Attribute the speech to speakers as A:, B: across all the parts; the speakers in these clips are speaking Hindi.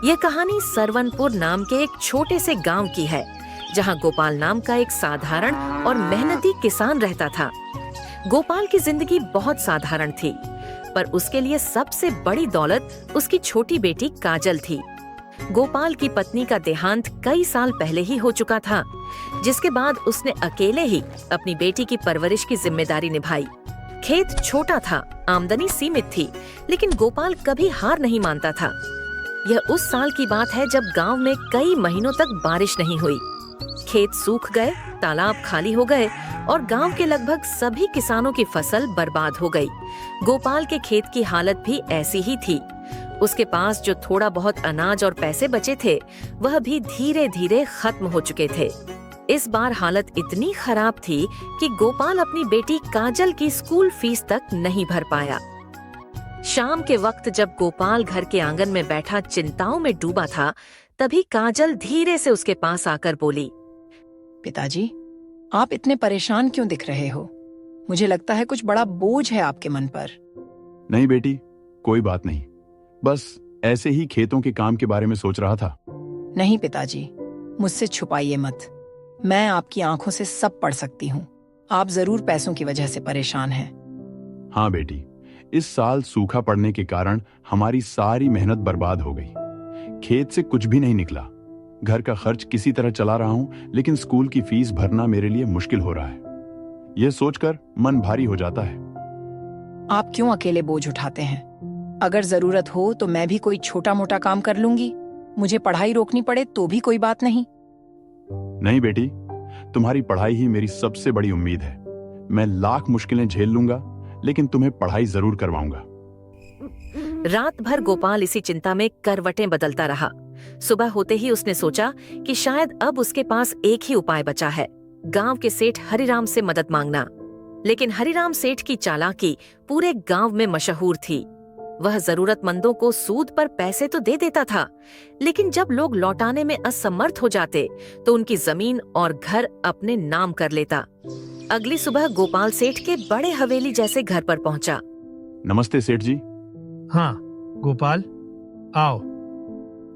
A: यह कहानी सरवनपुर नाम के एक छोटे से गांव की है, जहां गोपाल नाम का एक साधारण और मेहनती किसान रहता था। गोपाल की जिंदगी बहुत साधारण थी, पर उसके लिए सबसे बड़ी दौलत उसकी छोटी बेटी काजल थी। गोपाल की पत्नी का देहांत कई साल पहले ही हो चुका था, जिसके बाद उसने अकेले ही अपनी बेटी की परवरिश की जिम्मेदारी निभाई। खेत छोटा था, आमदनी सीमित थी, लेकिन गोपाल कभी हार नहीं मानता था। यह उस साल की बात है जब गांव में कई महीनों तक बारिश नहीं हुई। खेत सूख गए, तालाब खाली हो गए और गांव के लगभग सभी किसानों की फसल बर्बाद हो गई। गोपाल के खेत की हालत भी ऐसी ही थी। उसके पास जो थोड़ा बहुत अनाज और पैसे बचे थे, वह भी धीरे धीरे खत्म हो चुके थे। इस बार हालत इतनी खराब थी कि गोपाल अपनी बेटी काजल की स्कूल फीस तक नहीं भर पाया। शाम के वक्त जब गोपाल घर के आंगन में बैठा चिंताओं में डूबा था, तभी काजल धीरे से उसके पास आकर बोली,
B: पिताजी, आप इतने परेशान क्यों दिख रहे हो? मुझे लगता है कुछ बड़ा बोझ है आपके मन पर।
C: नहीं बेटी, कोई बात नहीं, बस ऐसे ही खेतों के काम के बारे में सोच रहा था।
B: नहीं पिताजी, मुझसे छुपाइए मत। मैं आपकी आंखों से सब पढ़ सकती हूँ। आप जरूर पैसों की वजह से परेशान हैं।
C: हाँ बेटी, इस साल सूखा पड़ने के कारण हमारी सारी मेहनत बर्बाद हो गई। खेत से कुछ भी नहीं निकला। घर का खर्च किसी तरह चला रहा हूं, लेकिन स्कूल की फीस भरना मेरे लिए मुश्किल हो रहा है। यह सोचकर मन भारी हो जाता है।
B: आप क्यों अकेले बोझ उठाते हैं? अगर जरूरत हो तो मैं भी कोई छोटा मोटा काम कर लूंगी। मुझे पढ़ाई रोकनी पड़े तो भी कोई बात नहीं।
C: नहीं बेटी, तुम्हारी पढ़ाई ही मेरी सबसे बड़ी उम्मीद है। मैं लाख मुश्किलें झेल लूंगा, लेकिन तुम्हें पढ़ाई जरूर करवाऊंगा।
A: रात भर गोपाल इसी चिंता में करवटें बदलता रहा। सुबह होते ही उसने सोचा कि शायद अब उसके पास एक ही उपाय बचा है, गांव के सेठ हरिराम से मदद मांगना। लेकिन हरिराम सेठ की चालाकी पूरे गांव में मशहूर थी। वह जरूरतमंदों को सूद पर पैसे तो दे देता था, लेकिन जब लोग लौटाने में असमर्थ हो जाते तो उनकी जमीन और घर अपने नाम कर लेता। अगली सुबह गोपाल सेठ के बड़े हवेली जैसे घर पर पहुंचा।
C: नमस्ते सेठ जी।
D: हाँ गोपाल, आओ।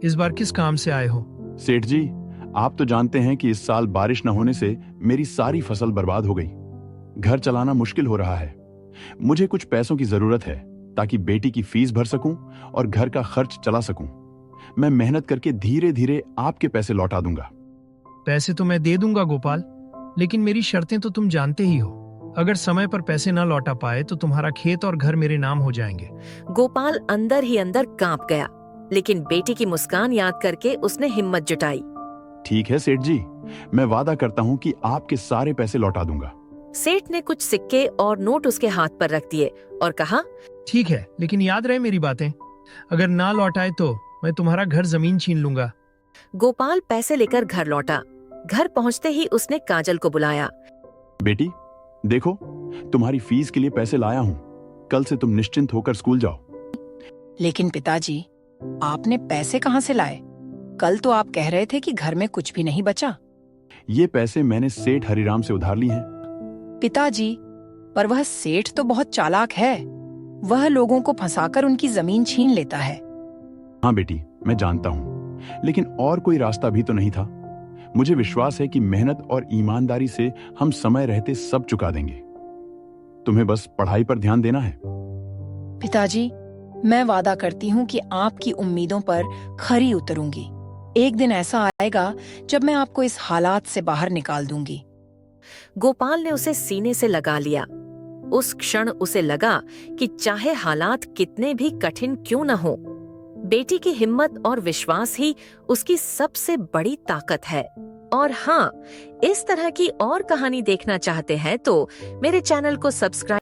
D: इस बार किस काम से आए हो?
C: सेठ जी, आप तो जानते हैं कि इस साल बारिश न होने से मेरी सारी फसल बर्बाद हो गई। घर चलाना मुश्किल हो रहा है। मुझे कुछ पैसों की जरूरत है ताकि बेटी की फीस भर सकूं और घर का खर्च चला सकूं। मैं मेहनत करके धीरे धीरे आपके पैसे लौटा दूंगा।
D: पैसे तो मैं दे दूंगा गोपाल, लेकिन मेरी शर्तें तो तुम जानते ही हो। अगर समय पर पैसे ना लौटा पाए तो तुम्हारा खेत और घर मेरे नाम हो जाएंगे।
A: गोपाल अंदर ही अंदर कांप गया, लेकिन बेटी की मुस्कान याद करके उसने हिम्मत जुटाई।
C: ठीक है सेठ जी, मैं वादा करता हूं कि आपके सारे पैसे लौटा दूंगा।
A: सेठ ने कुछ सिक्के और नोट उसके हाथ पर रख दिए और कहा,
D: ठीक है, लेकिन याद रहे मेरी बातें। अगर ना लौटाए तो मैं तुम्हारा घर जमीन छीन लूंगा।
A: गोपाल पैसे लेकर घर लौटा। घर पहुंचते ही उसने काजल को बुलाया।
C: बेटी देखो, तुम्हारी फीस के लिए पैसे लाया हूं। कल से तुम निश्चिंत होकर स्कूल जाओ।
B: लेकिन पिताजी, आपने पैसे कहाँ से लाए? कल तो आप कह रहे थे कि घर में कुछ भी नहीं बचा।
C: ये पैसे मैंने सेठ हरिराम से उधार लिए हैं।
B: पिताजी, पर वह सेठ तो बहुत चालाक है। वह लोगों को फंसाकर उनकी जमीन छीन लेता है।
C: हाँ बेटी, मैं जानता हूँ, लेकिन और कोई रास्ता भी तो नहीं था। मुझे विश्वास है कि मेहनत और ईमानदारी से हम समय रहते सब चुका देंगे। तुम्हें बस पढ़ाई पर ध्यान देना है।
B: पिताजी, मैं वादा करती हूँ कि आपकी उम्मीदों पर खरी उतरूंगी। एक दिन ऐसा आएगा जब मैं आपको इस हालात से बाहर निकाल दूंगी।
A: गोपाल ने उसे सीने से लगा लिया। उस क्षण उसे लगा कि चाहे हालात कितने भी कठिन क्यों न हो, बेटी की हिम्मत और विश्वास ही उसकी सबसे बड़ी ताकत है। और हाँ, इस तरह की और कहानी देखना चाहते हैं तो मेरे चैनल को सब्सक्राइब